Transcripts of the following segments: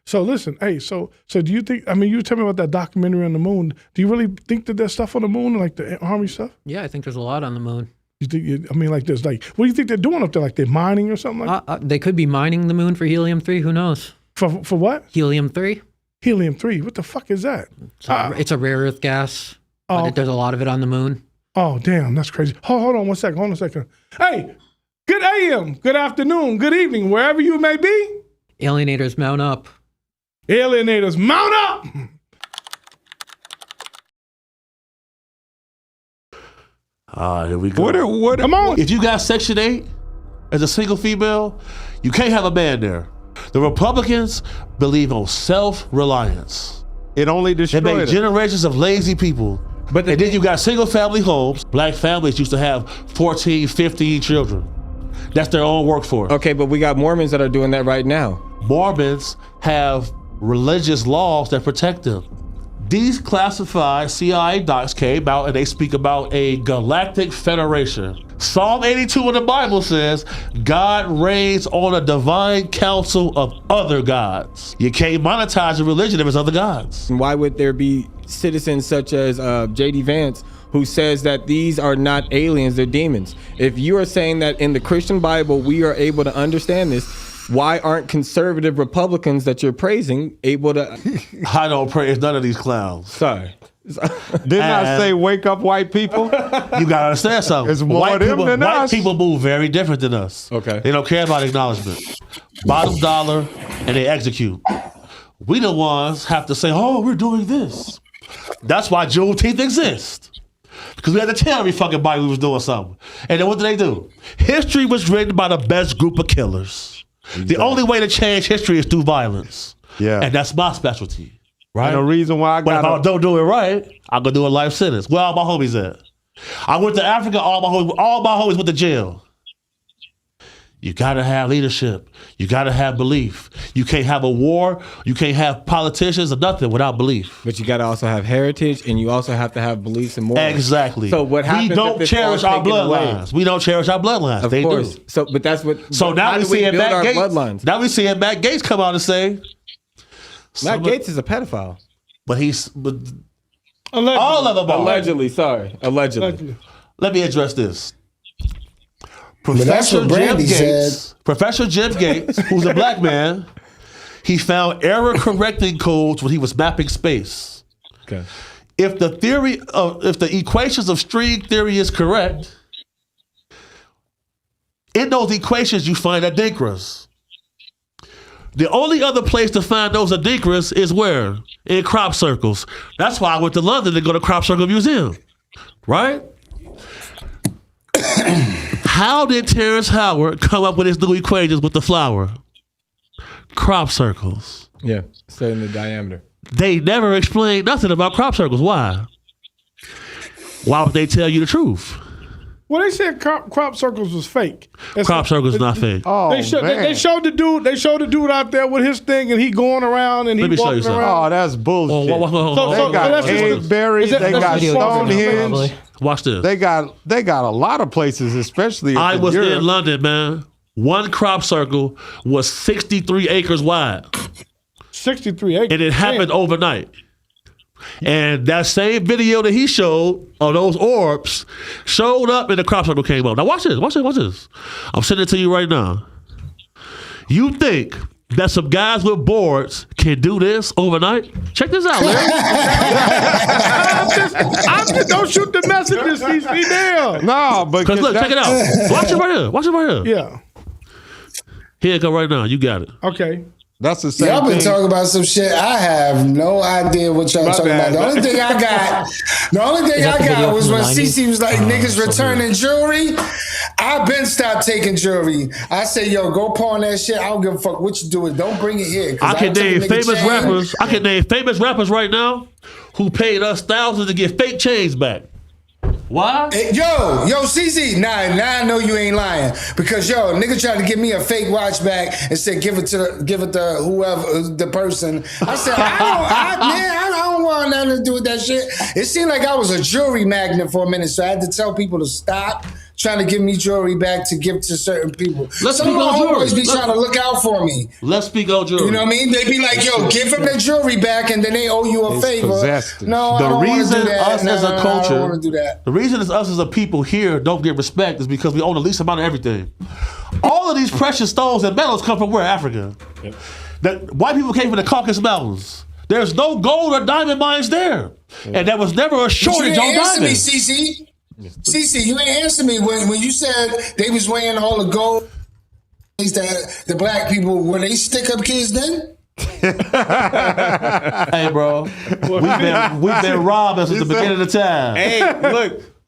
So listen, hey, so do you think? I mean, you tell me about that documentary on the moon. Do you really think that there's stuff on the moon, like the army stuff? Yeah, I think there's a lot on the moon. You think? I mean, like there's like, what do you think they're doing up there? Like they're mining or something like? They could be mining the moon for helium-3. Who knows? For what? Helium-3. Helium-3. What the fuck is that? It's a rare earth gas. But there's a lot of it on the moon. Oh, damn, that's crazy. Hold on 1 second. Hold on a second. Hey, good AM, good afternoon, good evening, wherever you may be. Alienators mount up. Alienators mount up. Here we go. What? Come on. If you got Section 8 as a single female, you can't have a man there. The Republicans believe on self-reliance. It only destroyed They make generations of lazy people. And then you got single family homes. Black families used to have 14, 15 children. That's their own workforce. Okay, but we got Mormons that are doing that right now. Mormons have religious laws that protect them. These classified CIA docs came out and they speak about a galactic federation. Psalm 82 in the Bible says, God reigns on a divine council of other gods. You can't monetize a religion if it's other gods. And why would there be citizens such as J.D. Vance who says that these are not aliens, they're demons? If you are saying that in the Christian Bible we are able to understand this, why aren't conservative Republicans that you're praising able to? I don't praise none of these clowns. Sorry. Didn't I say wake up white people? You gotta understand something. It's more white them people, than white us. people move very different than us. Okay. They don't care about acknowledgement. Bottom dollar, and they execute. We the ones have to say, oh, we're doing this. That's why Juneteenth exists. Because we had to tell every fucking body we was doing something. And then what do? History was written by the best group of killers. Exactly. The only way to change history is through violence. Yeah. And that's my specialty. Right? And the reason why But if I don't do it right, I'm going to do a life sentence. Where all my homies at? I went to Africa, all my homies went to jail. You got to have leadership. You got to have belief. You can't have a war. You can't have politicians or nothing without belief. But you got to also have heritage, and you also have to have beliefs and morals. Exactly. So what happens? We don't cherish our bloodlines. We don't cherish our bloodlines. Of they course. do. So, but that's what. So now we see Matt Gates. Bloodlines? Now we see Matt Gates come out and say, Matt Gates is a pedophile. But Allegedly. all of them are. Allegedly. Sorry. Allegedly. Let me address this. That's what Brandy said. Professor Jim Gates, who's a black man, he found error correcting codes when he was mapping space. Okay. If the equations of string theory is correct, in those equations you find adinkras. The only other place to find those adinkras is where? In crop circles. That's why I went to London to go to Crop Circle Museum. Right? How did Terrence Howard come up with his new equations with the flower? Crop circles. Yeah, setting the diameter. They never explained nothing about crop circles. Why? Why would they tell you the truth? Well, they said crop circles was fake. Crop circles is not fake. Oh, they showed the dude. They showed the dude out there with his thing, and he going around and he walking around. Oh, that's bullshit. So they got Caveberry. They got Stonehenge. Watch this. They got a lot of places, especially. I was Europe. in London, man. One crop circle was 63 acres wide. 63 acres. And it happened overnight. And that same video that he showed of those orbs showed up and the crop circle came up. Now watch this. I'm sending it to you right now. You think that some guys with boards can do this overnight? Check this out, Larry. I'm just don't shoot the messages, CC. Damn. No, but look, check it out. Watch it right here. Yeah. Here it go right now. You got it. Okay. That's the same Y'all been thing. talking about some shit. I have no idea what y'all talking about. The only thing I got was when CC was like, niggas returning jewelry. I've been stopped taking jewelry. I say, yo, go pawn that shit. I don't give a fuck what you do with. Don't bring it here. I can name famous rappers. I can name famous rappers right now who paid us thousands to get fake chains back. Why? Hey, yo, CC, now I know you ain't lying because yo, nigga tried to give me a fake watch back and said give it to whoever the person. I said I don't want nothing to do with that shit. It seemed like I was a jewelry magnet for a minute, so I had to tell people to stop trying to give me jewelry back to give to certain people. Let's Some of speak my on jewelry. homeboys be trying to look out for me. Let's speak on jewelry. You know what I mean? They be like, yo, give them the jewelry back and then they owe you a favor. possessed it. No, I The don't want to reason do that. us as a I don't culture, want to do that. the reason is us as a people here don't get respect is because we own the least amount of everything. All of these precious stones and metals come from where? Africa. That white people came from the Caucasus Mountains. There's no gold or diamond mines there. And there was never a shortage on diamonds. CC. CC, you ain't answer me when you said they was wearing all the gold. That the black people, were they stick up kids then? Hey, bro, we've been robbed since the beginning of the time. Hey,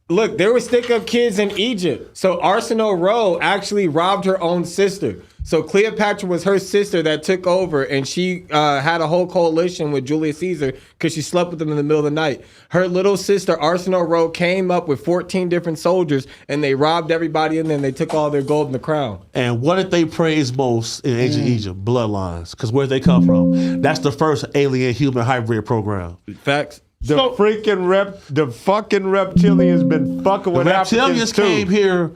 look, there were stick-up kids in Egypt. So Arsenal Ro actually robbed her own sister. So Cleopatra was her sister that took over, and she had a whole coalition with Julius Caesar because she slept with them in the middle of the night. Her little sister, Arsenal Ro, came up with 14 different soldiers, and they robbed everybody, and then they took all their gold and the crown. And what did they praise most in ancient Egypt? Bloodlines. Because where they come from? That's the first alien human hybrid program. Facts. The fucking reptilians been fucking with Africans Reptilians too. came here.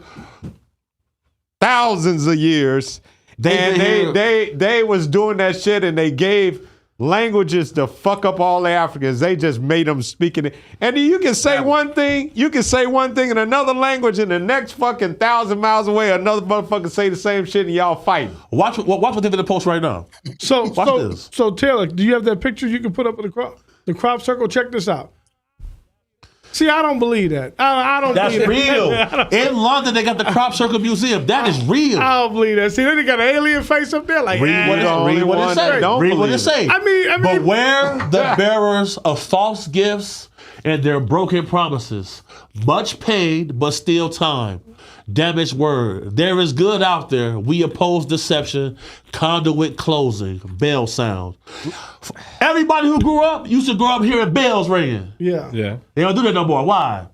Thousands of years. They was doing that shit and they gave languages to fuck up all the Africans. They just made them speaking it. And you can say one thing, in another language, and the next fucking 1,000 miles away, another motherfucker say the same shit and y'all fight. Watch what they're in the post right now. So this. So Taylor, do you have that picture you can put up in the crop circle? Check this out. See, I don't believe that. I don't That's believe real. that. In London, they got the Crop Circle Museum. That is real. I don't believe that. See, then they got an alien face up there. Like, Read what it say. Read what it say. I mean, beware the bearers of false gifts and their broken promises. Much pain, but still time. Damaged word. There is good out there. We oppose deception. Conduit closing. Bell sound. Everybody who grew up used to grow up hearing bells ringing. Yeah. They don't do that no more. Why?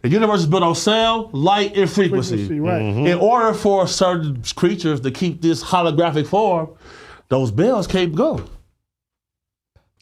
The universe is built on sound, light, and frequency. Right. In order for certain creatures to keep this holographic form, those bells can't go.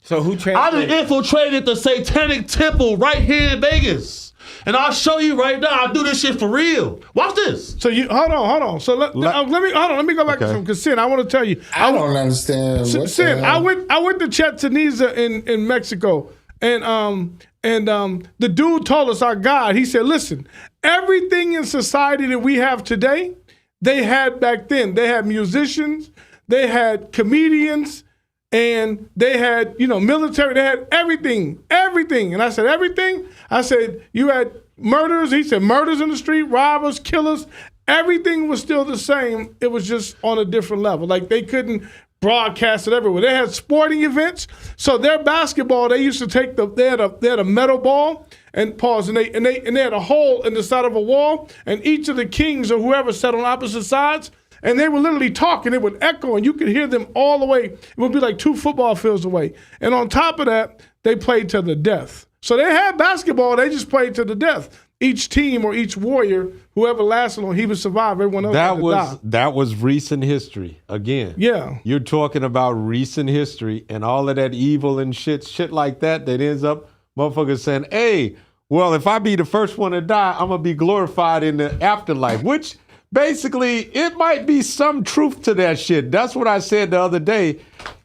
So who I translated? done infiltrated the Satanic Temple right here in Vegas. And I'll show you right now. I do this shit for real. Watch this. So you hold on. So let me go back to some because Sin, I want to tell you. I don't understand. Sin, I went to Chetaniza in Mexico, and the dude told us, our guide, he said, listen, everything in society that we have today, they had back then. They had musicians, they had comedians, and they had, military, they had everything. And I said, everything? I said, you had murders. He said, murders in the street, robbers, killers. Everything was still the same. It was just on a different level. Like they couldn't broadcast it everywhere. They had sporting events. So their basketball, they used to take they had a metal ball and pause, and they had a hole in the side of a wall, and each of the kings or whoever sat on opposite sides, and they would literally talk, and it would echo, and you could hear them all the way. It would be like 2 football fields away. And on top of that, they played to the death. So they had basketball, they just played to the death. Each team or each warrior, whoever lasted long, he would survive. Everyone else had to die. That was recent history. Again. Yeah. You're talking about recent history and all of that evil and shit like that ends up motherfuckers saying, hey, well, if I be the first one to die, I'm going to be glorified in the afterlife, which basically, it might be some truth to that shit. That's what I said the other day.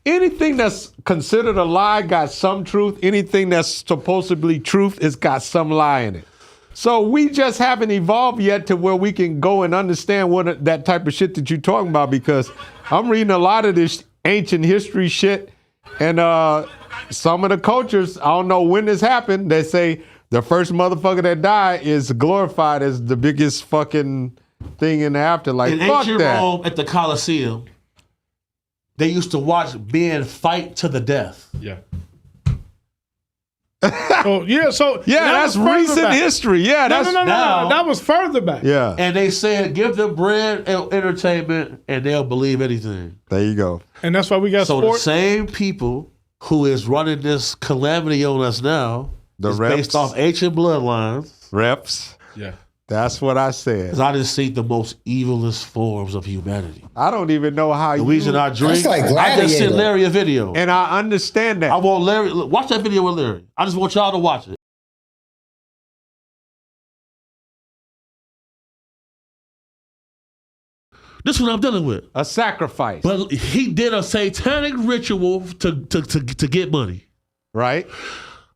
Anything that's considered a lie got some truth. Anything that's supposed to be truth, it's got some lie in it. So we just haven't evolved yet to where we can go and understand what that type of shit that you're talking about, because I'm reading a lot of this ancient history shit, and some of the cultures, I don't know when this happened, they say the first motherfucker that died is glorified as the biggest fucking thing in the afterlife. In Fuck ancient that. Rome at the Colosseum, they used to watch men fight to the death. Yeah. That's recent history. Yeah, No. That was further back. Yeah. And they said, give them bread and entertainment, and they'll believe anything. There you go. And that's why we got So sport. the same people who is running this calamity on us now is based off ancient bloodlines. Reps. Yeah. That's what I said. Because I just see the most evilest forms of humanity. I don't even know how The reason I drink, That's like I just sent Gladiator. Larry a video. And I understand that. I want Larry, watch that video with Larry. I just want y'all to watch it. This is what I'm dealing with. A sacrifice. But he did a satanic ritual to get money. Right.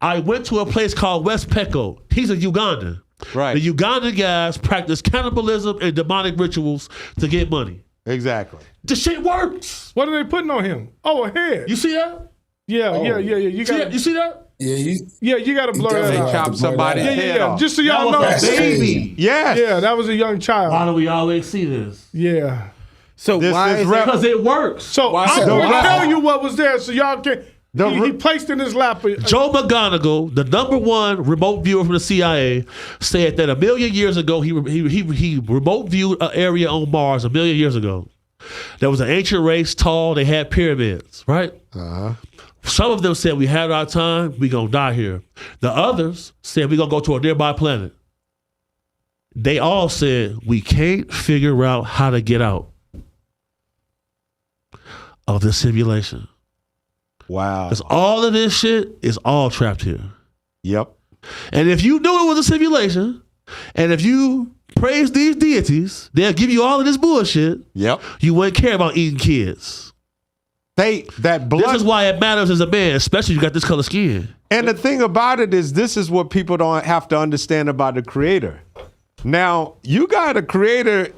I went to a place called West Pecco. He's a Ugandan. Right. The Ugandan guys practice cannibalism and demonic rituals to get money. Exactly. The shit works. What are they putting on him? Oh, a head. You see that? Yeah. You See that? you got to blur that They out. chop somebody's head off. Just so y'all know. That was a baby. Yes. Yeah, that was a young child. Why do we always see this? Yeah. So This why is is rep- Because it works. So Why- I'm so going to why- tell you what was there so y'all can. He placed in his lap. Joe McGonigal, the #1 remote viewer from the CIA, said that 1 million years ago he remote viewed an area on Mars 1 million years ago. There was an ancient race, tall. They had pyramids, right? Some of them said we had our time. We gonna die here. The others said we gonna go to a nearby planet. They all said we can't figure out how to get out of this simulation. Wow. Because all of this shit is all trapped here. Yep. And if you knew it was a simulation, and if you praise these deities, they'll give you all of this bullshit. Yep. You wouldn't care about eating kids. That blood. This is why it matters as a man, especially if you got this color skin. And the thing about it is, this is what people don't have to understand about the creator. Now, you got a creator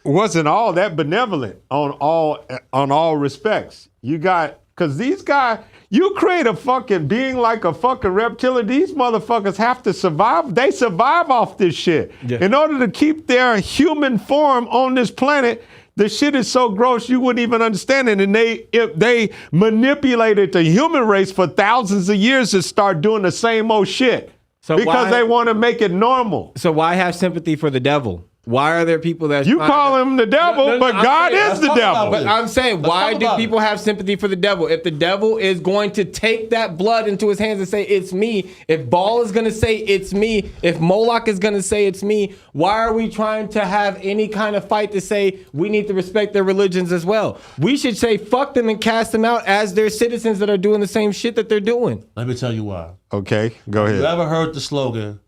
wasn't all that benevolent on all respects. You got, because these guys, you create a fucking being like a fucking reptilian, these motherfuckers have to survive. They survive off this shit. Yeah. In order to keep their human form on this planet, the shit is so gross you wouldn't even understand it. And they manipulated the human race for thousands of years to start doing the same old shit. So because why- they want to make it normal. So why have sympathy for the devil? Why are there people that You call him the devil, but I'm God saying- is the devil. But I'm saying, why talk do about people have sympathy for the devil? If the devil is going to take that blood into his hands and say it's me, if Baal is going to say it's me, if Moloch is going to say it's me, why are we trying to have any kind of fight to say we need to respect their religions as well? We should say fuck them and cast them out as their citizens that are doing the same shit that they're doing. Let me tell you why. Okay, go You ahead. ever heard the slogan,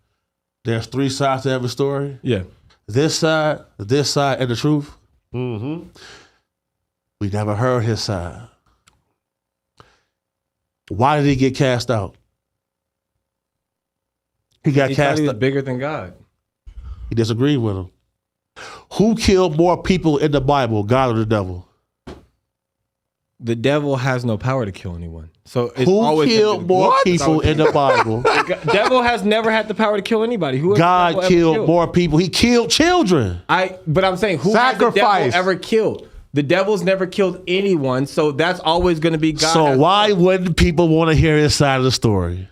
there's 3 sides to every story? Yeah. This side, and the truth? Mm-hmm. We never heard his side. Why did he get cast out? He got He thought cast he was out. bigger than God. He disagreed with him. Who killed more people in the Bible, God or the devil? The devil has no power to kill anyone. So it's Who always killed more people in the Bible? Devil has never had the power to kill anybody. Who has the God devil ever killed more people. He killed children. But I'm saying, who has the Sacrifice. devil ever killed? The devil's never killed anyone, so that's always going to be God. So why wouldn't people want to hear his side of the story?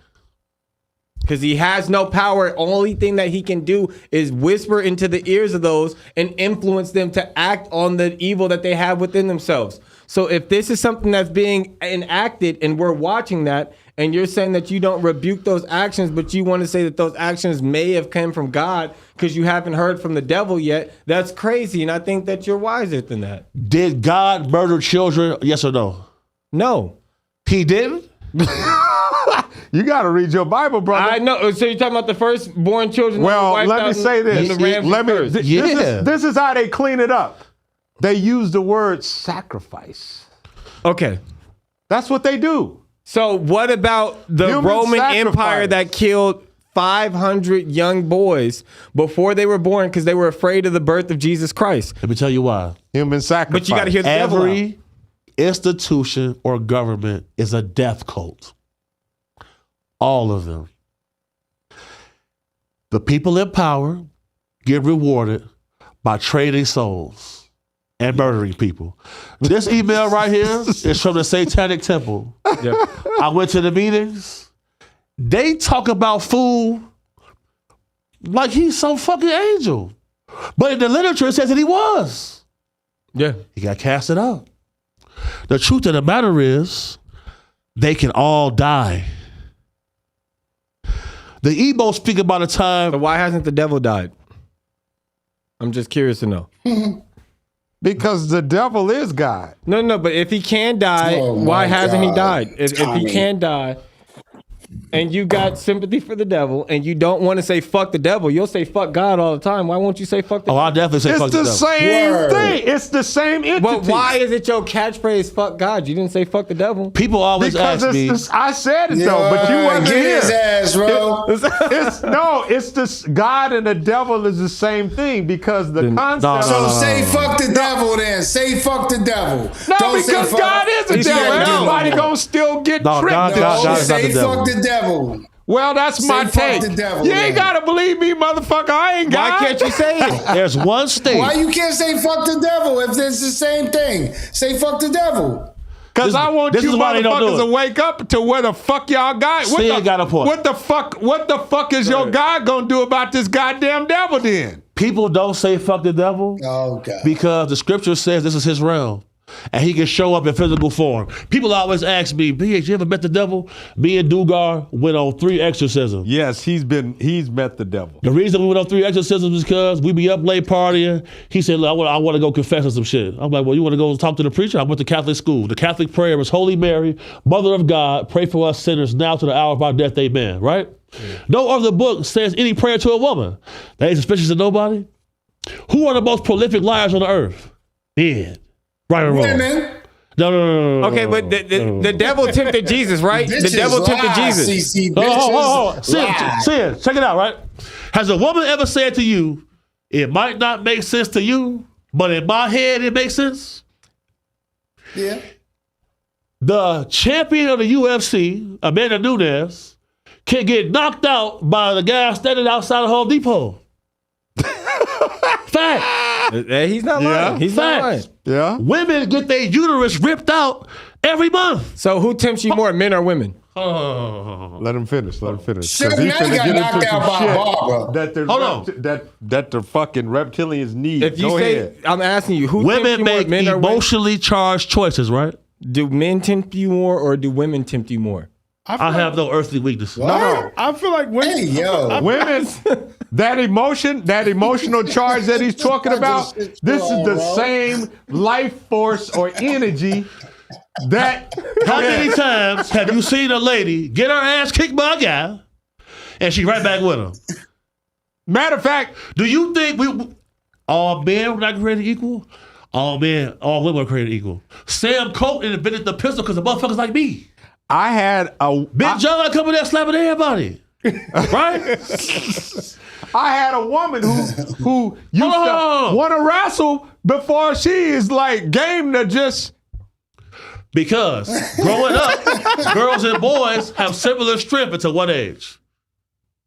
Because he has no power. Only thing that he can do is whisper into the ears of those and influence them to act on the evil that they have within themselves. So if this is something that's being enacted and we're watching that, and you're saying that you don't rebuke those actions, but you want to say that those actions may have come from God because you haven't heard from the devil yet, that's crazy. And I think that you're wiser than that. Did God murder children? Yes or no? No. He didn't? You got to read your Bible, brother. I know. So you're talking about the firstborn children? Well, that were let me wiped out say in this. the Ramsey curse? This is how they clean it up. They use the word sacrifice. Okay. That's what they do. So what about the Human Roman sacrifice. Empire that killed 500 young boys before they were born because they were afraid of the birth of Jesus Christ? Let me tell you why. Human sacrifice. But you got to hear the devil out. Every institution or government is a death cult. All of them. The people in power get rewarded by trading souls and murdering people. This email right here is from the Satanic Temple. Yeah. I went to the meetings. They talk about food like he's some fucking angel. But in the literature, it says that he was. Yeah. He got casted out. The truth of the matter is, they can all die. The Igbo speak about a time. So why hasn't the devil died? I'm just curious to know. Because the devil is God. No, but if he can die, Oh, why my hasn't he God. died? If he Tommy. can die, and you got sympathy for the devil, and you don't want to say fuck the devil, you'll say fuck God all the time. Why won't you say fuck the devil? I definitely say fuck the devil. It's the same thing. It's the same entity. But why is it your catchphrase, fuck God? You didn't say fuck the devil. People always ask me. I said it though, but you wasn't get here. his ass, bro. It's this God and the devil is the same thing because the concept. So say fuck the devil then. Say fuck the devil. No, Don't say because fuck. God is a devil. Everybody gonna still get tricked. God is not Say the devil. fuck the devil. Well, that's my fuck take. the devil, You ain't then. gotta believe me, motherfucker. I ain't God. Why can't you say it? There's one state. Why you can't say fuck the devil if it's the same thing? Say fuck the devil. Because I want this you is why they don't do motherfuckers it. to wake up to where the fuck y'all got. Stan got a point. What the fuck is your God gonna do about this goddamn devil then? People don't say fuck the devil Oh God. because the scripture says this is his realm. And he can show up in physical form. People always ask me, BH, you ever met the devil? Me and Dugar went on 3 exorcisms. Yes, he's met the devil. The reason we went on 3 exorcisms is because we be up late partying. He said, look, I want to go confess on some shit. I'm like, well, you want to go talk to the preacher? I went to Catholic school. The Catholic prayer is Holy Mary, Mother of God, pray for us sinners now to the hour of our death, amen, right? Yeah. No other book says any prayer to a woman. That ain't suspicious of nobody. Who are the most prolific liars on the earth? Men. Right or wrong? Women. No. Okay, but the devil tempted Jesus, right? The devil tempted Jesus. CC, Hold on. lies. Sin, check it out, right? Has a woman ever said to you, it might not make sense to you, but in my head it makes sense? Yeah. The champion of the UFC, Amanda Nunes, can get knocked out by the guy standing outside of Home Depot. Fact. He's not lying. He's not lying. Yeah. Women get their uterus ripped out every month. So who tempts you more, men or women? Let him finish. Suge 'Cause Knight he finna got get knocked into out some by shit Barbara. that the fucking reptilians need. If you Go say, ahead. I'm asking you, who Women tempts you more, make men or women? emotionally charged choices, right? Do men tempt you more or do women tempt you more? I have no earthly weakness. What? I feel like women. Hey, yo. Women, that emotional charge that he's talking about, this is the same life force or energy that. How many times have you seen a lady get her ass kicked by a guy and she right back with him? Matter of fact, Do you think all men were not created equal? All men, all women were created equal. Sam Colt invented the pistol because of motherfuckers like me. I had a Big John coming there slapping everybody. Right? I had a woman who used Hold on. to want to wrestle before she is like game to just. Because growing up, girls and boys have similar strength until what age?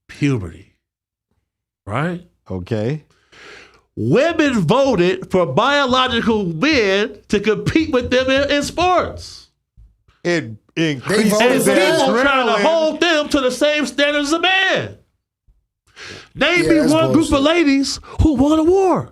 Puberty. Right? Okay. Women voted for biological men to compete with them in sports. It They increases voted And for the that? people trying to adrenaline. hold them to the same standards as a man. Name Yeah, me that's one group bullshit. of ladies who won a war.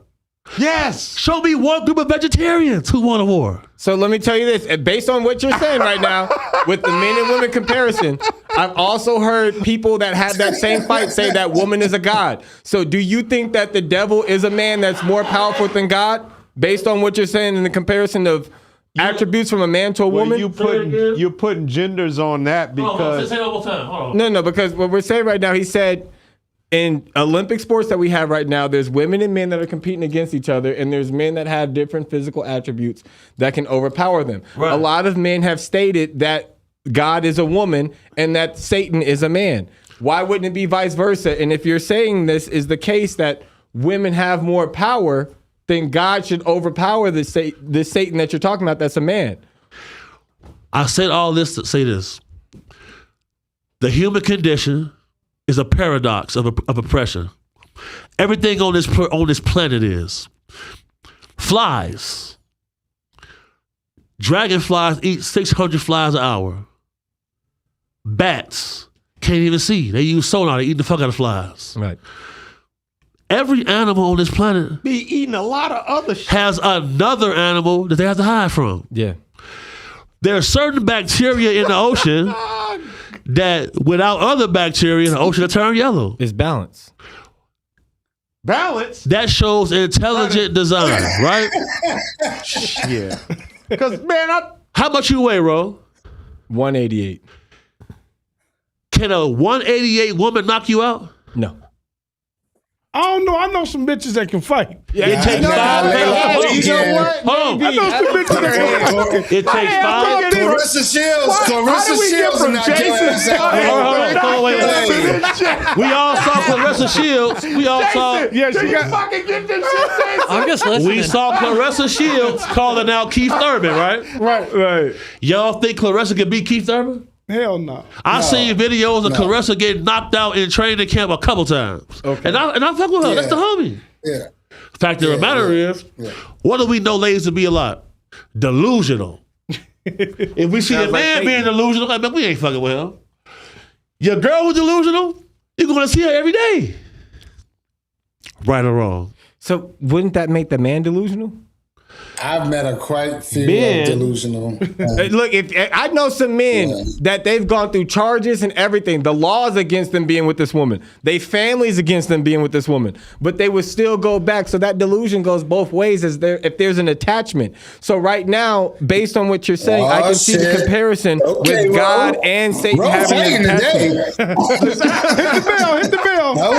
Yes. Show me one group of vegetarians who won a war. So let me tell you this, based on what you're saying right now, with the men and women comparison, I've also heard people that had that same fight say that woman is a god. So do you think that the devil is a man that's more powerful than God, based on what you're saying in the comparison of attributes from a man to a Well, woman? you're putting genders on that because Say it one more time. Hold on. No, because what we're saying right now, he said in Olympic sports that we have right now, there's women and men that are competing against each other, and there's men that have different physical attributes that can overpower them. Right. A lot of men have stated that God is a woman and that Satan is a man. Why wouldn't it be vice versa? And if you're saying this is the case that women have more power, then God should overpower this Satan that you're talking about that's a man. I said all this to say this. The human condition is a paradox of oppression. Everything on this planet is. Flies. Dragonflies eat 600 flies an hour. Bats can't even see. They use sonar to eat the fuck out of flies. Right. Every animal on this planet be eating a lot of other shit. has another animal that they have to hide from. Yeah. There are certain bacteria in the ocean that without other bacteria in the ocean, will turn yellow. It's balance. Balance. That shows intelligent design, right? Yeah. Because man, How much you weigh, Ro? 188. Can a 188 woman knock you out? No. I don't know. I know some bitches that can fight. Yeah, it takes 5 pounds. You know what? Hold on. I know some bitches that can fight. It takes 5. Clarissa Shields. Clarissa Shields will knock your ass out. Hold on, wait. We all saw Clarissa Shields. We all saw. Yeah, she got. Fucking get this shit, Jason. I'm just listening. We saw Clarissa Shields calling out Keith Thurman, right? Right. Y'all think Clarissa can beat Keith Thurman? Hell no. I seen videos of Clarissa getting knocked out in training camp a couple times. Okay. And I fuck with her. Yeah. That's the homie. Yeah. Fact of the matter is, what do we know ladies to be a lot? Delusional. If we see a man being delusional, like, man, we ain't fucking with him. Your girl who's delusional, you're going to see her every day. Right or wrong? So wouldn't that make the man delusional? I've met a quite female delusional. Look, if I know some men that they've gone through charges and everything, the laws against them being with this woman, they families against them being with this woman, but they would still go back. So that delusion goes both ways as there if there's an attachment. So right now, based on what you're saying, I can see the comparison with God and Satan having an attachment. Hit the bell. That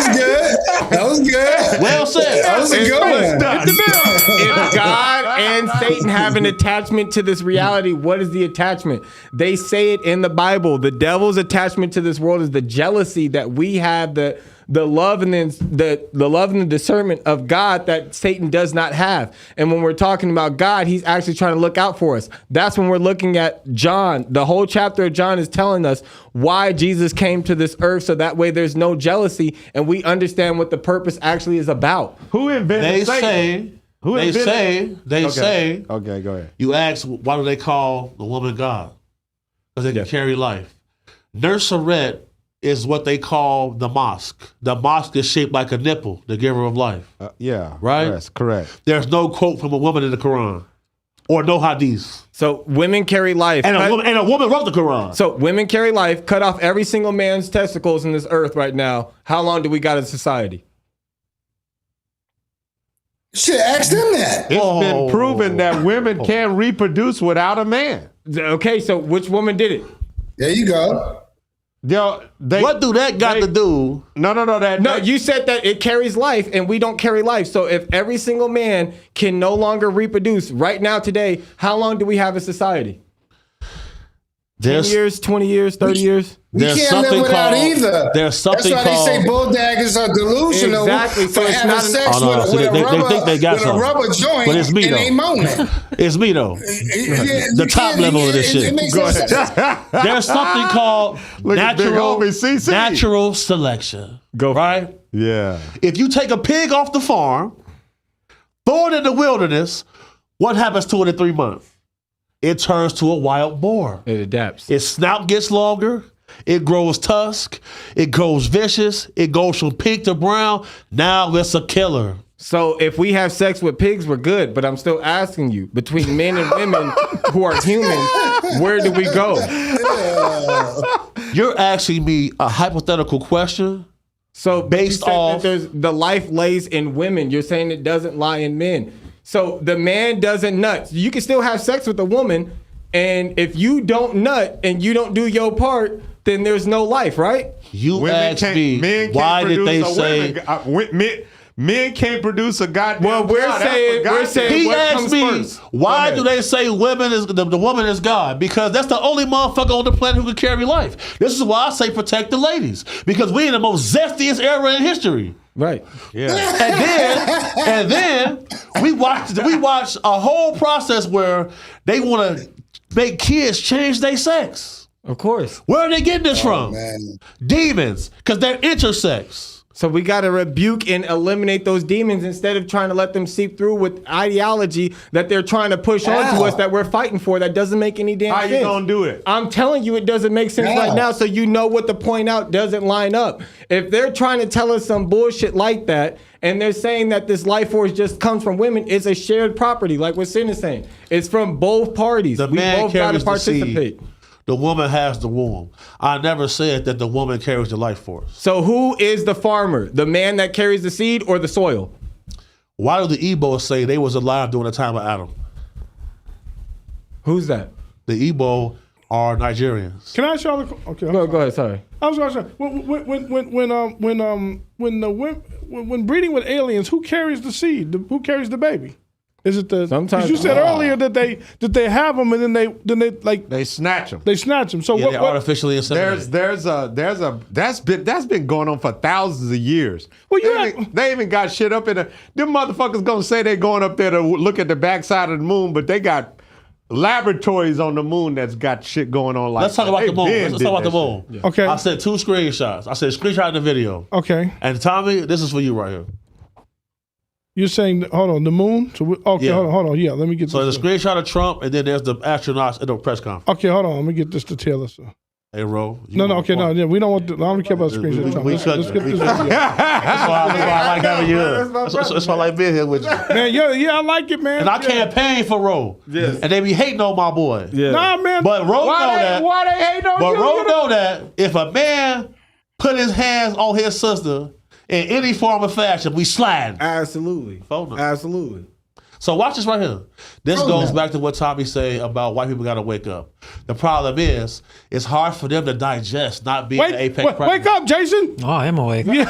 was good. Well said. That was a good one. Hit the bell. If God and Satan have an attachment to this reality, what is the attachment? They say it in the Bible. The devil's attachment to this world is the jealousy that we have, the love and the love and the discernment of God that Satan does not have. And when we're talking about God, he's actually trying to look out for us. That's when we're looking at John. The whole chapter of John is telling us why Jesus came to this earth, so that way there's no jealousy and we understand what the purpose actually is about. Who invented Satan? They say. Okay, go ahead. You ask, why do they call the woman God? Because they can carry life. Nurserat is what they call the mosque. The mosque is shaped like a nipple, the giver of life. Yeah, right? Yes, correct. There's no quote from a woman in the Quran or no hadith. So women carry life. And a woman wrote the Quran. So women carry life, cut off every single man's testicles in this earth right now. How long do we got in society? Shit, ask them that. It's been proven that women can reproduce without a man. Okay, so which woman did it? There you go. What do that got to do? No, you said that it carries life and we don't carry life. So if every single man can no longer reproduce right now today, how long do we have a society? 10 years, 20 years, 30 years? We can't live without either. There's something That's why they say bulldaggers are delusional for having sex with a rubber joint but it's me, in though. a moment. It's me, though. The top level of this shit. There's something called natural selection. Right? Yeah. If you take a pig off the farm, throw it in the wilderness, what happens to it in 3 months? It turns to a wild boar. It adapts. Its snout gets longer. It grows tusk. It grows vicious. It goes from pink to brown. Now it's a killer. So if we have sex with pigs, we're good. But I'm still asking you, between men and women who are humans, where do we go? You're asking me a hypothetical question. So based off the life lays in women. You're saying it doesn't lie in men. So the man doesn't nut. You can still have sex with a woman, and if you don't nut and you don't do your part, then there's no life, right? You asked me, why did they say... Men can't produce a goddamn. Well, we're saying he what asked comes me, first. why do they say women is the woman is God? Because that's the only motherfucker on the planet who can carry life. This is why I say protect the ladies, because we in the most zestiest era in history. Right. Yeah. And then we watch a whole process where they want to make kids change their sex. Of course. Where are they getting this from? Man. Demons, because they're intersex. So we got to rebuke and eliminate those demons instead of trying to let them seep through with ideology that they're trying to push onto us that we're fighting for. That doesn't make any damn sense. How you gonna do it? I'm telling you, it doesn't make sense right now. So you know what the point out doesn't line up. If they're trying to tell us some bullshit like that, and they're saying that this life force just comes from women, it's a shared property, like what Sen is saying. It's from both parties. The we man both got to carries the participate. seed. The woman has the womb. I never said that the woman carries the life force. So who is the farmer? The man that carries the seed or the soil? Why do the Igbos say they was alive during the time of Adam? Who's that? The Igbo are Nigerians. Can I ask y'all? Okay, Go ahead. Sorry. I was going to say when breeding with aliens, who carries the seed? Who carries the baby? Is it the? Sometimes- 'cause you said earlier that they have them and then they like They snatch them. they snatch them. So Yeah, what? they're artificially inseminated. That's been going on for thousands of years. Well, They even got shit up in the. Them motherfuckers gonna say they going up there to look at the backside of the moon, but they got laboratories on the moon that's got shit going on. Like Let's talk about the moon. Let's talk about the moon. Yeah. Okay. I sent 2 screenshots. I said screenshot in the video. Okay. And Tommy, this is for you right here. You're saying hold on the moon? So okay, Yeah. hold on. Yeah, let me get So this. there's a screenshot of Trump, and then there's the astronauts in the press conference. Okay, hold on. Let me get this to Taylor. So. Hey, Ro. No, okay, no, yeah, we don't want. I don't care about screenshots. Let's get this video. That's why I like having you here. That's why I like being here with you. Man, yeah, I like it, man. And I campaign for Ro. Yes. And they be hating on my boy. Yeah. Nah, man. But Ro know that. Why they hating on But you? Ro know that if a man put his hands on his sister in any form or fashion, we slide. Absolutely. Phone number. Absolutely. So watch this right here. This goes back to what Tommy said about white people got to wake up. The problem is, it's hard for them to digest not being the apex predator. Wake up, Jason. Oh, I am awake. Wait,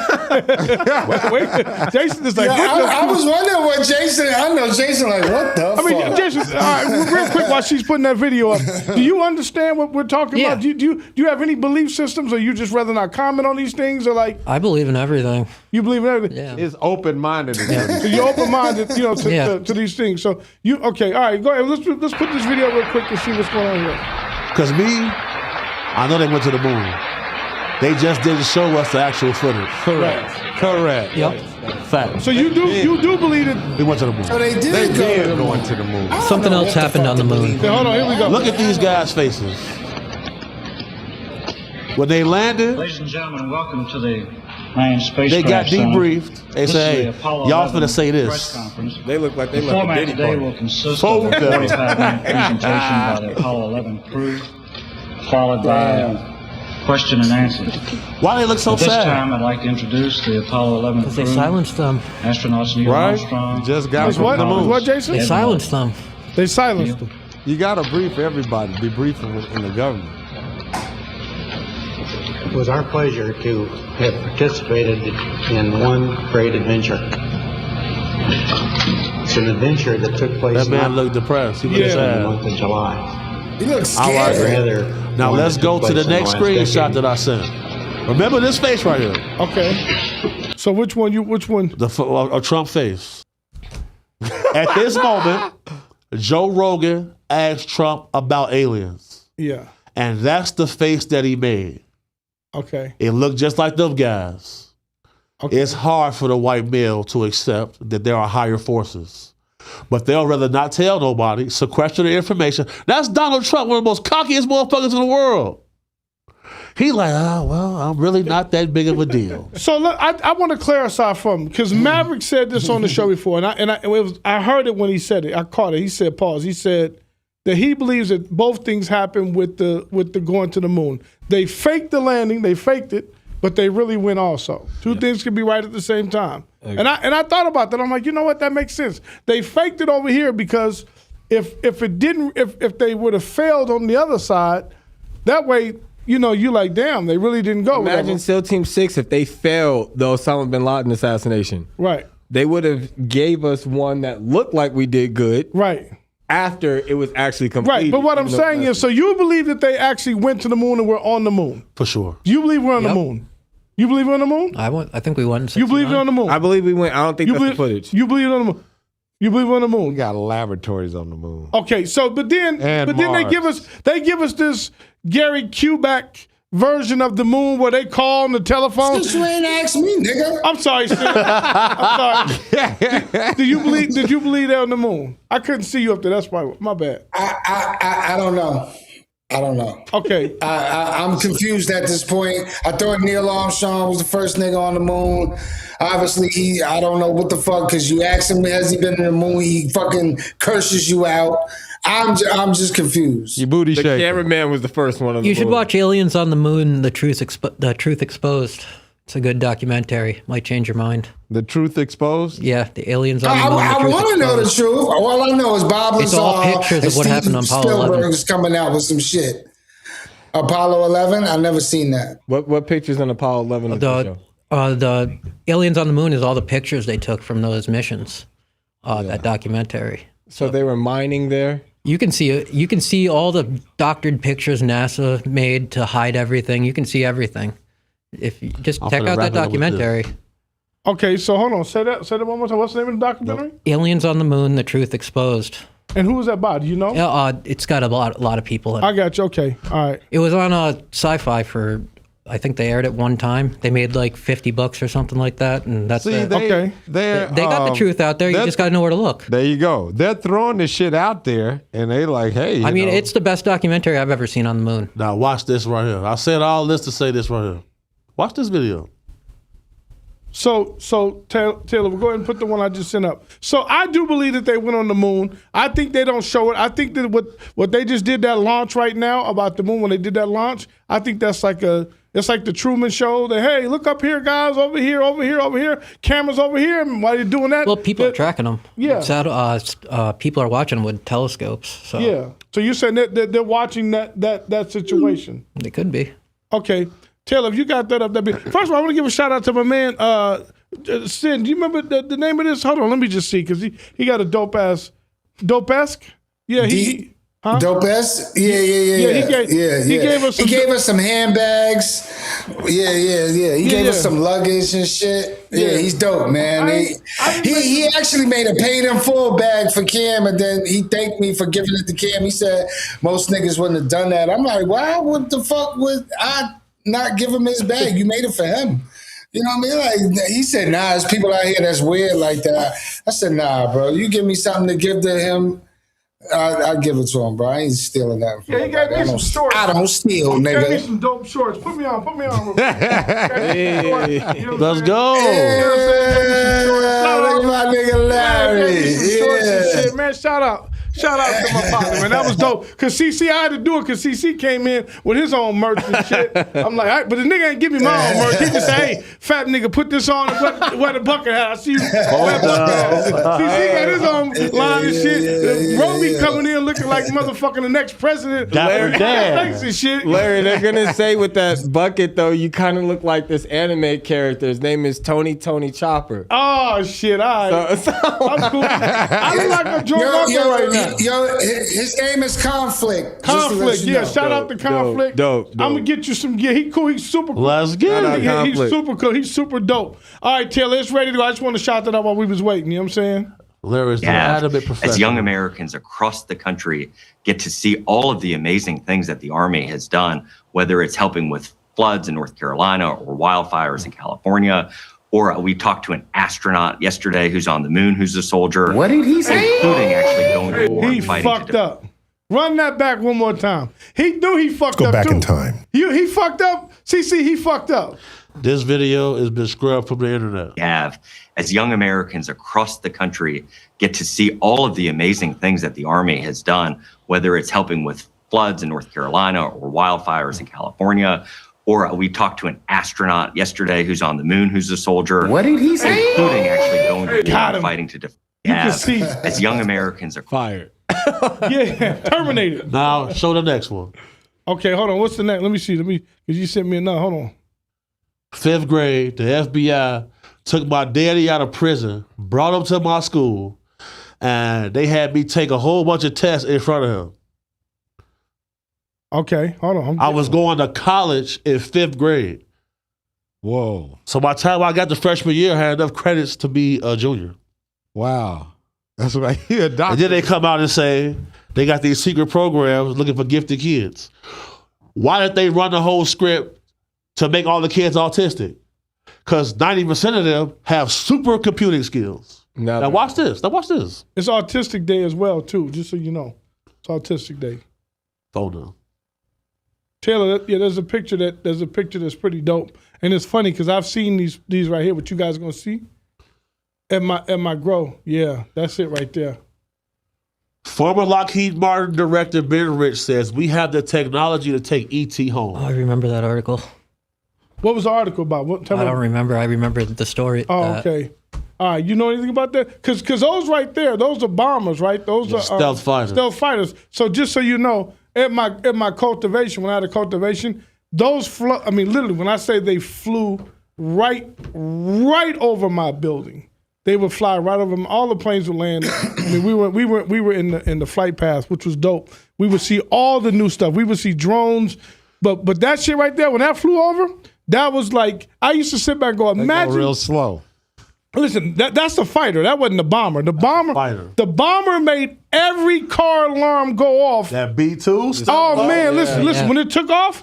Jason is like, I was wondering what Jason. I know Jason like what the. I mean, fuck? Jason, all right, real quick while she's putting that video up, do you understand what we're talking Yeah. about? Do you have any belief systems, or you just rather not comment on these things, or like I believe in everything. you believe in everything? Yeah. It's open-minded. So you're open-minded, to these things. So you okay? All right, go ahead. Let's put this video real quick and see what's going on here. Because I know they went to the moon. They just didn't show us the actual footage. Correct. Yep. Fact. So you do believe it? We went to the moon. So they did They go did to the going moon. to the moon. I don't Something know else what the happened fuck on the to moon. believe in. Hold on, here we go. Look at these guys' faces. When they landed, Ladies and gentlemen, welcome to the main spacecraft. they got center. debriefed. They This say, is hey, the Apollo y'all 11 finna say press this. conference. They look like they The left a format Diddy today party. will consist So of a good. 45-minute presentation by the Apollo 11 crew, followed by question and answer. Why they look so At this sad? time, I'd like to introduce the Apollo 11 crew. They silenced them. Astronauts Neil Right? Armstrong. Just got It's from what? the moon. What, Jason? They silenced them. They silenced them. You got to brief everybody. Be briefing in the government. It was our pleasure to have participated in one great adventure. It's an adventure that took place That man not looked depressed. He Yeah. looked in the sad. month of July. He looks All right, scared. Rather, Now one let's that go took to the place in next last screenshot decade. that I sent. Remember this face right here, Okay. So which one? a Trump face. At this moment, Joe Rogan asked Trump about aliens, Yeah. and that's the face that he made. Okay. It looked just like them guys. Okay. It's hard for the white male to accept that there are higher forces. But they'll rather not tell nobody, sequester the information. That's Donald Trump, one of the most cockiest motherfuckers in the world. He like, well, I'm really not that big of a deal. So look, I want to clarify for him because Maverick said this on the show before, and I heard it when he said it. I caught it. He said, "Pause." He said that he believes that both things happened with the going to the moon. They faked the landing, they faked it, but they really went also. Two things can be right at the same time. And I thought about that. I'm like, you know what? That makes sense. They faked it over here because if they would have failed on the other side, that way. You like, damn, they really didn't go. Imagine SEAL Team 6 if they failed the Osama bin Laden assassination. Right. They would have gave us one that looked like we did good Right. after it was actually completed. Right. But what I'm saying is, so you believe that they actually went to the moon and we're on the moon? For sure. Do you believe we're on the Yep. moon? You believe we're on the moon? I think we won. You believe we're on the moon? I believe we went. I don't think You that's believe the footage. You believe on the moon? You believe on the We moon? got laboratories on the moon. Okay. So, but then And they Mars. give us this Gary Kubeck version of the moon where they call on the telephone. Since you ain't asked me, nigga. I'm sorry, Sid. I'm sorry. Did you believe they're on the moon? I couldn't see you up there. That's why. My bad. I don't know. I don't know. Okay. I'm confused at this point. I thought Neil Armstrong was the first nigga on the moon. Obviously, I don't know what the fuck, because you ask him, has he been in the moon? He fucking curses you out. I'm just confused. Your booty The shaking. cameraman was the first one on the You should moon. watch Aliens on the Moon, The Truth Exposed. It's a good documentary. Might change your mind. The truth exposed. Yeah, the aliens on the I moon. The Truth want to know the Exposed. truth. All I know is Bob It's all Lazar pictures and of what happened Steven on Apollo Spielberg 11. is coming out with some shit. Apollo 11? I never seen that. What pictures in Apollo 11 did you show? The aliens on the moon is all the pictures they took from those missions. That documentary. So they were mining there. You can see all the doctored pictures NASA made to hide everything. You can see everything. If you just check out that documentary. Okay, so hold on. Say that one more time. What's the name of the documentary? Aliens on the Moon: The Truth Exposed. And who was that by? Do you know? It's got a lot of people in it. I got you. Okay, all right. It was on Sci-Fi for, I think they aired it one time. They made like $50 or something like that, and that's it. Okay. They got the truth out there. You just got to know where to look. There you go. They're throwing this shit out there, and they like, hey. I mean, it's the best documentary I've ever seen on the moon. Now watch this right here. I said all this to say this right here. Watch this video. So Taylor, we'll go ahead and put the one I just sent up. So I do believe that they went on the moon. I think they don't show it. I think that what they just did, that launch right now about the moon, when they did that launch, I think that's it's like the Truman Show. That, hey, look up here, guys, over here, cameras over here. And while you're doing that, well, people are tracking them. Yeah, people are watching them with telescopes. So. Yeah. So you're saying that they're watching that situation? They could be. Okay. Taylor, if you got that up, first of all, I want to give a shout out to my man, Sen. Do you remember the name of this? Hold on, let me just see, because he got a dope-esque? Yeah, huh? Dope-esque? Yeah. He gave us some handbags. Yeah. He gave us some luggage and shit. Yeah, he's dope, man. He actually made a paid in full bag for Cam, and then he thanked me for giving it to Cam. He said most niggas wouldn't have done that. I'm like, why? What the fuck would I not give him his bag? You made it for him. You know what I mean? Like, he said, nah, there's people out here that's weird like that. I said, nah, bro, you give me something to give to him, I'll give it to him, bro. I ain't stealing that from him. He gave me some shorts. I don't steal, nigga. He gave me some dope shorts. Put me on. Let's go. Look at my nigga Larry. Yeah. Man, shout out to my partner, man. That was dope. Because CC, I had to do it because CC came in with his own merch and shit. I'm like, all right, but the nigga ain't give me my own merch. He just said, hey, fat nigga, put this on and wear the bucket hat. I see you. CC got his own line and shit. Roby coming in looking like motherfucking the next president. Larry, and shit. Larry, they're going to say with that bucket, though, you kind of look like this anime character. His name is Tony Chopper. Oh, shit. All right. So I'm cool. I look like a Joe Rogan right now. Yo, his name is Conflict. Conflict, yeah. Shout out to Conflict. Dope. I'm gonna get you some. Yeah, he cool. He's super cool. Let's get it. He's super cool. He's super dope. All right, Taylor, it's ready to go. I just want to shout that out while we was waiting. You know what I'm saying? Larry's the adamant professional. As young Americans across the country get to see all of the amazing things that the Army has done, whether it's helping with floods in North Carolina or wildfires in California. Or we talked to an astronaut yesterday who's on the moon, who's a soldier. What did he say? Including actually going to war He and fighting. fucked up. Run that back one more time. He knew he fucked up. Go back too. in time. He fucked up. CC, he fucked up. This video has been scrubbed from the internet. As young Americans across the country get to see all of the amazing things that the Army has done, whether it's helping with floods in North Carolina or wildfires in California. Or we talked to an astronaut yesterday who's on the moon, who's a soldier. What did he say? Including actually going to war and fighting to defend. can see. As young Americans are fired. Yeah, terminated. Now, show the next one. Okay, hold on. What's the next? Let me see. Because you sent me another. Hold on. 5th grade, the FBI took my daddy out of prison, brought him to my school, and they had me take a whole bunch of tests in front of him. Okay, hold on. I was going to college in 5th grade. Whoa. So by the time I got to freshman year, I had enough credits to be a junior. Wow. That's right. You're a doctor. And then they come out and say they got these secret programs looking for gifted kids. Why did they run the whole script to make all the kids autistic? Because 90% of them have super computing skills. Now watch this. It's Autistic Day as well, too, just so you know. It's Autistic Day. Oh, no. Taylor, yeah, there's a picture that's pretty dope. And it's funny because I've seen these right here, what you guys are gonna see at my grow. Yeah, that's it right there. Former Lockheed Martin director Ben Rich says we have the technology to take ET home. Oh, I remember that article. What was the article about? I don't remember. I remember the story. Oh, okay. All right, you know anything about that? Because those right there, those are bombers, right? Those are stealth fighters. Stealth fighters. So just so you know, at my cultivation, when I had a cultivation, literally, when I say they flew right over my building. They would fly right over them. All the planes would land. I mean, we were in the flight path, which was dope. We would see all the new stuff. We would see drones, but that shit right there, when that flew over, that was like, I used to sit back and go, imagine. Real slow. Listen, that's the fighter. That wasn't the bomber. The bomber made every car alarm go off. That B2 stuff. Oh man, listen. When it took off,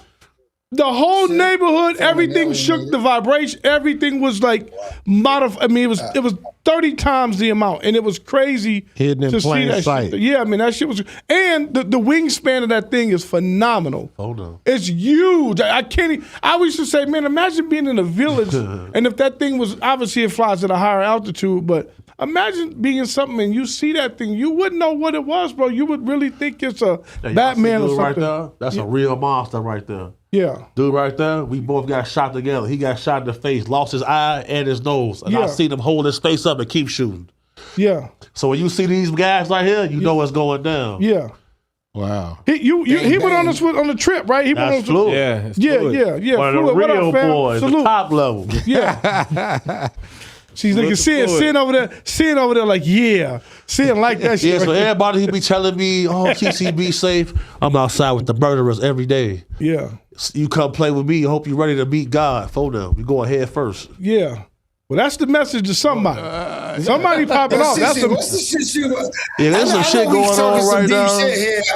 the whole neighborhood, everything shook. The vibration, everything was like modified. I mean, it was 30 times the amount, and it was crazy hidden in plain sight. Yeah, I mean that shit was. And the wingspan of that thing is phenomenal. Hold on, it's huge. I can't. I used to say, man, imagine being in a village, and if that thing was obviously it flies at a higher altitude, but imagine being in something and you see that thing, you wouldn't know what it was, bro. You would really think it's a Batman or something. Right there? That's a real monster right there. Yeah. Dude right there, we both got shot together. He got shot in the face, lost his eye and his nose. And I seen him hold his face up and keep shooting. Yeah. So when you see these guys right here, you know what's going down. Yeah. Wow. He went on the trip, right? He That's went on fluid. Yeah. One of the real boys, the top level. Yeah. She's like seeing over there like, seeing like that shit. Yeah, so everybody be telling me, oh, CC, be safe. I'm outside with the murderers every day. Yeah. You come play with me. I hope you're ready to meet God. For them. We go ahead first. Yeah. Well, that's the message to somebody. Somebody popping off. What's the shit you? Yeah, there's some shit going on right now.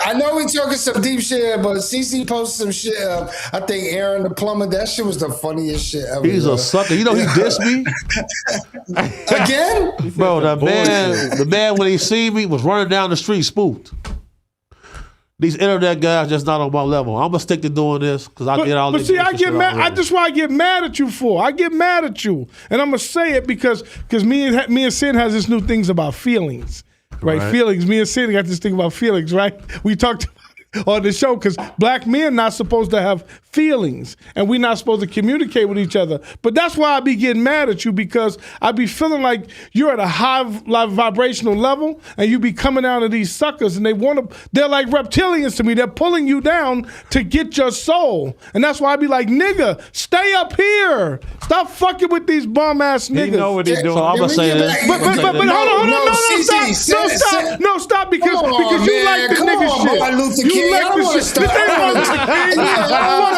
I know we talking some deep shit here, but CC posted some shit. I think Aaron the plumber. That shit was the funniest shit ever. He's a sucker. You know he dissed me again, bro. The man when he seen me was running down the street spooked. These internet guys just not on my level. I'm gonna stick to doing this because I get all this. But see, I get mad. That's why I get mad at you for. I get mad at you, and I'm gonna say it because me and Sen has this new things about feelings, right? Feelings. Me and Sen got this thing about feelings, right? We talked on the show because black men not supposed to have feelings, and we're not supposed to communicate with each other. But that's why I be getting mad at you, because I be feeling like you're at a high vibrational level, and you be coming down to these suckers, and they're like reptilians to me. They're pulling you down to get your soul, and that's why I be like, nigga, stay up here. Stop fucking with these bum ass niggas. You know what he's doing. So I'm gonna say this. But hold on, no, stop, because you like the nigga shit. Martin Luther King. You like the shit. This ain't Martin Luther King.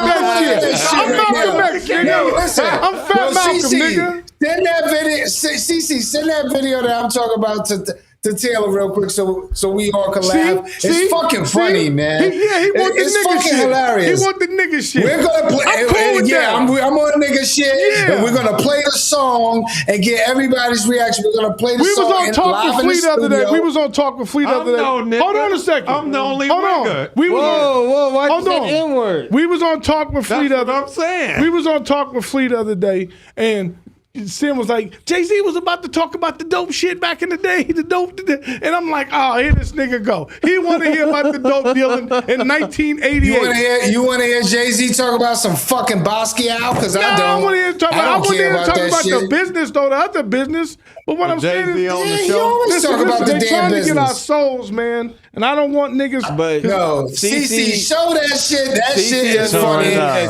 I'm Malcolm X, nigga. I'm Fat Malcolm, nigga. Send that video, CC. Send that video that I'm talking about to Taylor real quick, so we all can laugh. It's fucking funny, man. He want the nigga shit. Hilarious. He want the nigga shit. We're gonna play. I'm cool with that. I'm on nigga shit, and we're gonna play the song and get everybody's reaction. We're gonna play the song. We was on Talk with Fleet the other day. We was on Talk with Fleet the other day. Hold on a second. I'm the only nigga. Whoa, why you say the N-word? We was on Talk with Fleet the other day. That's what I'm saying. We was on Talk with Fleet the other day, and Sen was like, Jay-Z was about to talk about the dope shit back in the day, and I'm like, oh, here this nigga go. He want to hear about the dope dealing in 1988. You want to hear Jay-Z talk about some fucking Basquiat? Because I don't. I want to hear talk about the business, though, the other business. But what I'm saying is, on the you show. always talk about the they damn trying business. to get our souls, man, and I don't want niggas. But no, CC, show that shit. That shit is funny. And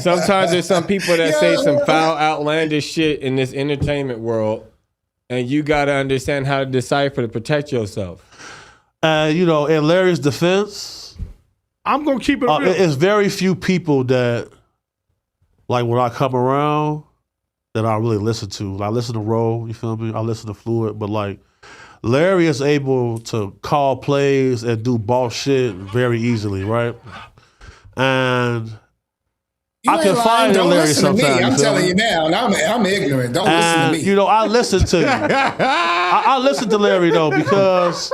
sometimes there's some people that say some foul, outlandish shit in this entertainment world, and you got to understand how to decipher to protect yourself. In Larry's defense, I'm gonna keep it real. It's very few people that, like, when I come around, that I really listen to. I listen to Ro, you feel me? I listen to Fluid, but like Larry is able to call plays and do boss shit very easily, right? And I can find Larry sometimes. I'm telling you now, and I'm ignorant. Don't listen to me. I listen to you. I listen to Larry though, because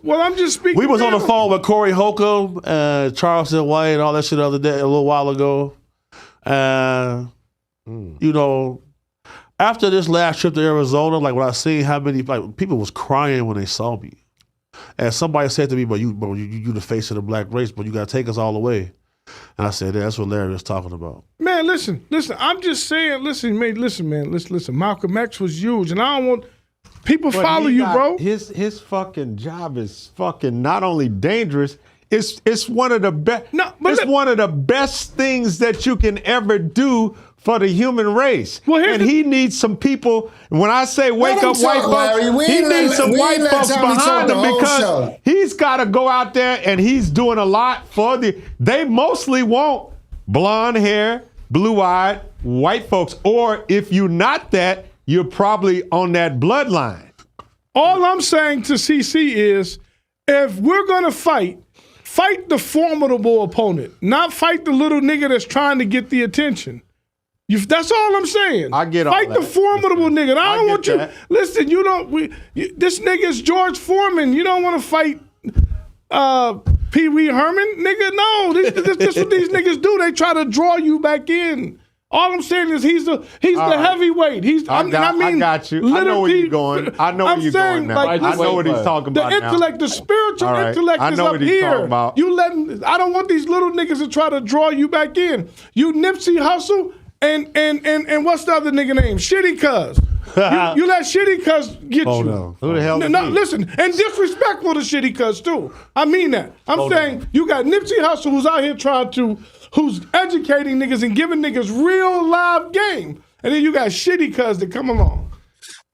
well, I'm just speaking. We was on the phone with Corey Holcomb and Charleston White and all that shit the other day, a little while ago. After this last trip to Arizona, like when I seen how many people was crying when they saw me, and somebody said to me, "But you the face of the black race, but you got to take us all the way." And I said, "That's what Larry was talking about." Man, listen. I'm just saying. Listen, man. Malcolm X was huge, and I don't want. People But follow you, bro. His fucking job is fucking not only dangerous. It's one of the best. No, but it's look- one of the best things that you can ever do for the human race. Well, here's and he needs some people. When I say wake Let him up white talk, Larry. folks, We he ain't needs let- some we white ain't let folks Tommy talk behind the him whole because show. he's got to go out there and he's doing a lot for they mostly want blonde hair, blue-eyed white folks. Or if you're not that, you're probably on that bloodline. All I'm saying to CC is, if we're gonna fight the formidable opponent, not fight the little nigga that's trying to get the attention. That's all I'm saying. I get all Fight the that. formidable nigga. I don't get want you. that. Listen, this nigga is George Foreman. You don't want to fight Pee Wee Herman, nigga. No, this what these niggas do. They try to draw you back in. All I'm saying is he's the heavyweight. I got you. I know where you're going. I know where you're going now. Like, I know what he's talking the about now. intellect, the spiritual All right. intellect I is know up what he's here. talking about. I don't want these little niggas to try to draw you back in. You Nipsey Hussle and what's the other nigga name? Shitty Cuz. You let Shitty Cuz get Oh, you. no. Who the hell is No, he? listen, and disrespectful to Shitty Cuz too. I mean that. I'm saying you got Nipsey Hussle who's out here who's educating niggas and giving niggas real live game. And then you got Shitty Cuz that come along.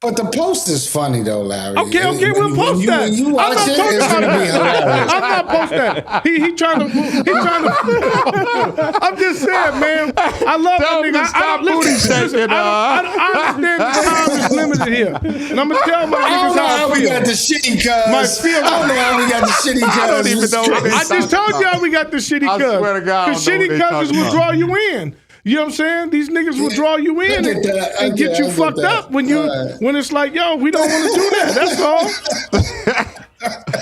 But the post is funny though, Larry. Okay, we'll post that. When you I'm watch not it, posting it's gonna be hilarious. I'm not posting that. He trying to. I'm just saying, man. I love Tell that him nigga. to stop booty shaking, I understand the time is limited here, and I'm gonna tell my I don't niggas know how how I we feel. got the shitty cuz. My feel- I don't know how we got the shitty cuz. I don't even know what they I just told you how we got the shitty I cuz. swear to God, I Because don't know shitty what they cuzes talking will draw you in. You know what I'm saying? These niggas will draw you in I get that. I and get- get you I get fucked that. up when Right. when it's like, yo, we don't want to do that. That's all.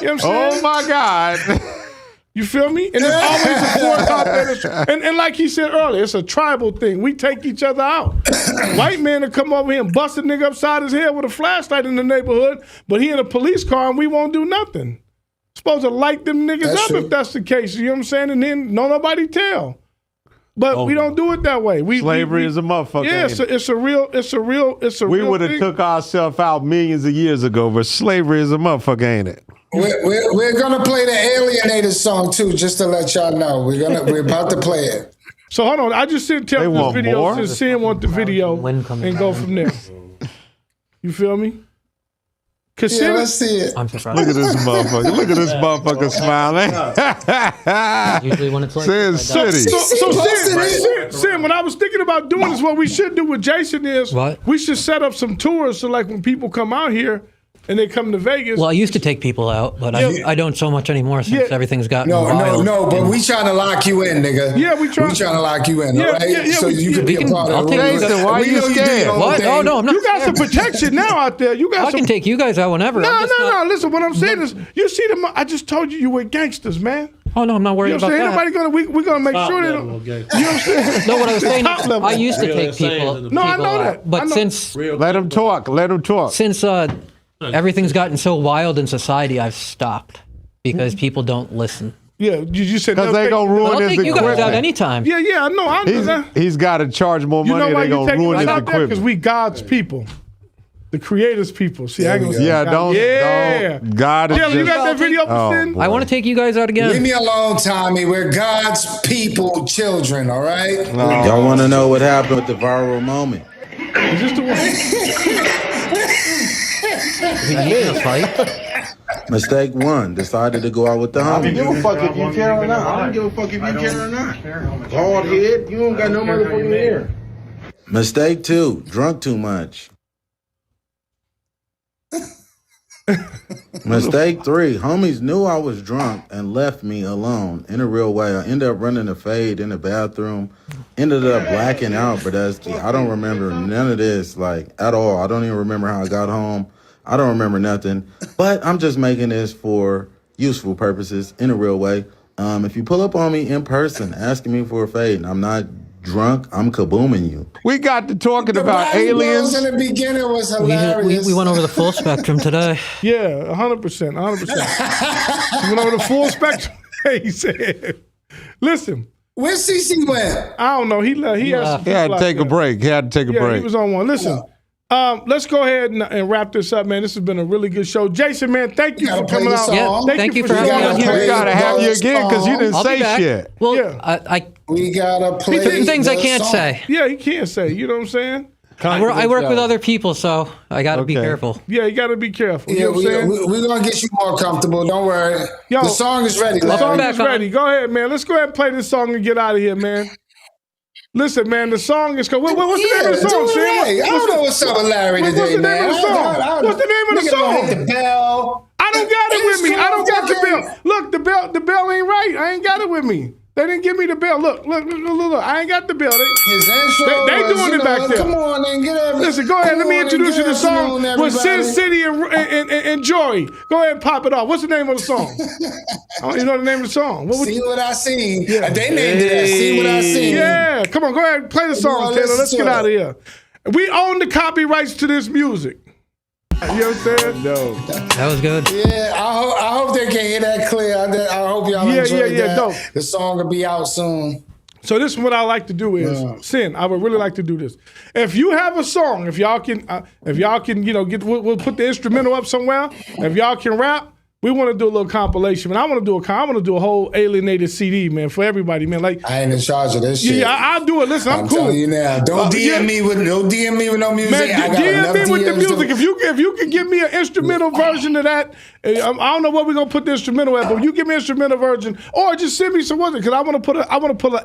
You know what I'm saying? Oh my God. You feel me? And there's always a force out there. And like he said earlier, it's a tribal thing. We take each other out. White man will come over here and bust a nigga upside his head with a flashlight in the neighborhood, but he in a police car and we won't do nothing. Supposed to light them niggas That's up true. if that's the case. You know what I'm saying? And then no nobody tell. But we don't do it that way. Slavery is a motherfucker. Yeah, ain't it? it's a real We real would have thing. took ourselves out millions of years ago, but slavery is a motherfucker, ain't it? We're gonna play the Alienated song too, just to let y'all know. We're about to play it. So hold on, I just sent They Tim this want video more? since Sen want the video Wind coming and go from there. You feel me? Cause Yeah, Sen, let's see it. I'm surprised. Look at this motherfucker. Look at this motherfucker smiling. Usually when it's like Sin this, I don't- City. so Posted Sen, when I was thinking about doing this, what we should do with Jason is What? we should set up some tours so like when people come out here and they come to Vegas. Well, I used to take people out, but Yeah. I don't so much anymore since Yeah. everything's gotten No, wild. but we trying to lock you in, nigga. Yeah, we trying to lock you in, Yeah, all right? yeah, so we- you yeah, can we be a can- part I'll of take the you room. guys. Why We you know do scared? your own What? thing. Oh no, I'm not. you got some protection now out there. You got I some. can take you guys out whenever. No, I'm just not- Listen, what I'm saying is, you see them. I just told you were gangsters, man. Oh no, I'm not worried You know what I'm about saying? that. Anybody gonna? We're gonna make sure they level don't. of You know what I'm saying? No, what I was saying Top is level. I used to Real take insane people. is the- No, I people know out. that. I But know. since Let him talk. Let him talk. everything's gotten so wild in society, I've stopped because people don't listen. Yeah, you said Because they gonna But ruin I'll his take you guys out equipment. anytime. Yeah, I know. I know. He's got to charge more You know money. why They you gonna taking ruin us his out there? Because equipment. we God's people, the Creator's people. See, I ain't gonna say Yeah, God. don't. Yeah. God is Yeah, you just. got that video Oh, for Sin? boy. I want to take you guys out Leave again. me alone, Tommy. We're God's people, children, all right? Y'all want to know what happened with the viral moment? Is this the one? Yeah, fight. Mistake one, decided to go out with the homie. Give a fuck if you care or not. I don't give a fuck if you care or not. Bald head, you don't got no motherfucking hair. Mistake two, drunk too much. Mistake three, homies knew I was drunk and left me alone. In a real way, I ended up running a fade in the bathroom. Ended up blacking out, Brodesky. I don't remember none of this, like, at all. I don't even remember how I got home. I don't remember nothing. But I'm just making this for useful purposes, in a real way. If you pull up on me in person, asking me for a fade, and I'm not drunk, I'm kabooming you. We got to talking The about Bobby aliens. Blows in the beginning was We hilarious. went over the full spectrum today. Yeah, 100%. 100%. Went over the full spectrum. He said, listen, Where CC went? I don't know. He left. He had some He had people to take out a break. He had to take a there. Yeah, break. he was on one. Listen, Let's go ahead and wrap this up, man. This has been a really good show. Jason, man, thank you for coming out. Yeah, thank you for showing having up. me on here. We gotta have you again because you didn't I'll be say back. shit. Well, Yeah. We gotta play certain things I the can't song. say. Yeah, he can't say. You know what I'm saying? I work with other people, so I got to be careful. Yeah, you got to be careful. Yeah, You know what I'm saying? we're gonna get you more comfortable. Don't worry. Yo, the song is ready. The Larry. song back is on. ready. Go ahead, man. Let's go ahead and play this song and get out of here, man. Listen, man, the song is called. What's the name of the song, do it Sam? right. I don't know what's up with Larry What's today, the name man. of the song? What's the name of the Nigga don't song? hit the bell. I don't got it with me. I don't got the fucking- bell. Look, the bell ain't right. I ain't got it with me. They didn't give me the bell. Look. I ain't got the bell. His intro They was, doing it back there. Come on and get every. Listen, go ahead. Let me introduce you to the song with Sen City and Joy. Go ahead and pop it off. What's the name of the song? You know the name of the song? See what I seen. They named it that. See what I seen. Yeah, come on. Go ahead and play the song, on, Taylor. listen Let's to get it. out of here. We own the copyrights to this music. You know what I'm saying? No. That was good. Yeah, I hope they can hear that clear. I hope y'all enjoyed that. dope. The song will be out soon. So this is what I like to do is Sin. I would really like to do this. If you have a song, if y'all can, you know, we'll put the instrumental up somewhere. If y'all can rap, we want to do a little compilation. And I want to do a whole Alienated CD, man, for everybody, man. Like I ain't in charge of this shit. Yeah, I'll do it. Listen, I'm cool. Telling you now. Don't DM me with no music. Man, I got DM enough me with the DMs music. If you can give me an instrumental version of that, I don't know what we're gonna put the instrumental at, but you give me an instrumental version, or just send me some words because I want to put an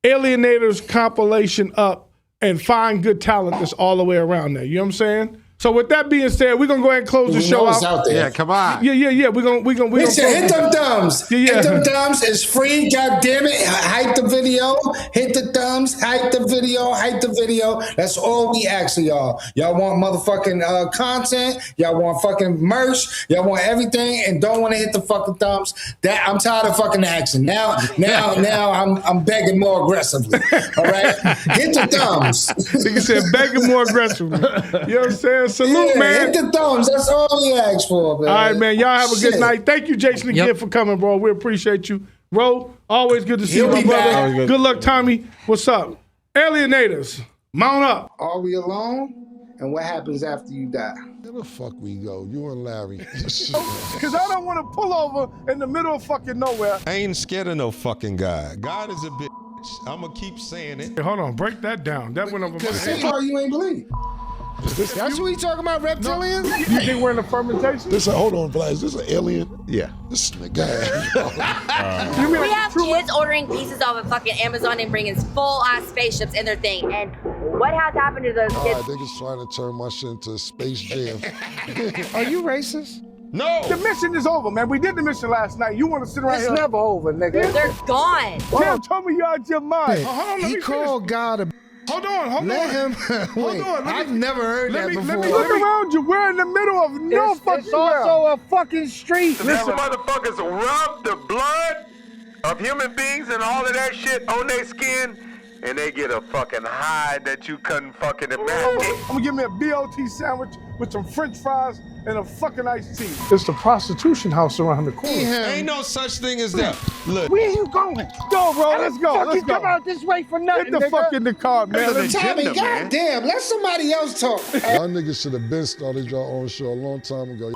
Alienators compilation up and find good talent that's all the way around there. You know what I'm saying? So with that being said, we're gonna go ahead and close the show out. there. Yeah, come on. Yeah. We're gonna Listen, hit them thumbs. Yeah. Hit them thumbs. It's free. God damn it. Hype the video. Hit the thumbs. Hype the video. Hype the video. That's all we ask of y'all. Y'all want motherfucking content. Y'all want fucking merch. Y'all want everything and don't want to hit the fucking thumbs. That I'm tired of fucking action. Now I'm begging more aggressively. All right? Hit the thumbs. Nigga said begging more aggressively. You know what I'm saying? Salute, man. Hit the thumbs. That's all we ask for, man. All right, man. Y'all have a good Shit. night. Thank you, Jason, again for coming, bro. We appreciate you. Ro, always good to see you, my brother. Good luck, Tommy. What's up? Alienators, mount up. Are we alone? And what happens after you die? Where the fuck we go? You and Larry. Because I don't want to pull over in the middle of fucking nowhere. I ain't scared of no fucking God. God is a bitch. I'm gonna keep saying it. Hey, hold on, break that down. That went over my head. How you ain't believe? That's what we talking about, reptilians? You think we're in a fermentation? Listen, hold on, Vlad. Is this an alien? Yeah. This nigga. We have kids ordering pieces off of fucking Amazon and bringing full-ass spaceships in their thing. And what has happened to those kids? Niggas trying to turn my shit into a space jam. Are you racist? No. The mission is over, man. We did the mission last night. You want to sit around It's here? never over, nigga. They're gone. Sam told me you're out your mind. Hold on, let He me called God a. Hold on. Let him. Wait, I've never heard that before. Let me look around you. We're in the middle of no fucking It's also a fucking street. These motherfuckers rub the blood of human beings and all of that shit on their skin, and they get a fucking high that you couldn't fucking imagine. I'm gonna give me a BLT sandwich with some French fries and a fucking iced tea. It's the prostitution house around the corner. Ain't no such thing as that. Look. Where you going? Go, bro. Let's go. Fucking come out this way for nothing. Get the fuck in the car, man. Tommy, goddamn, let somebody else talk. Y'all niggas should have been started your own show a long time ago.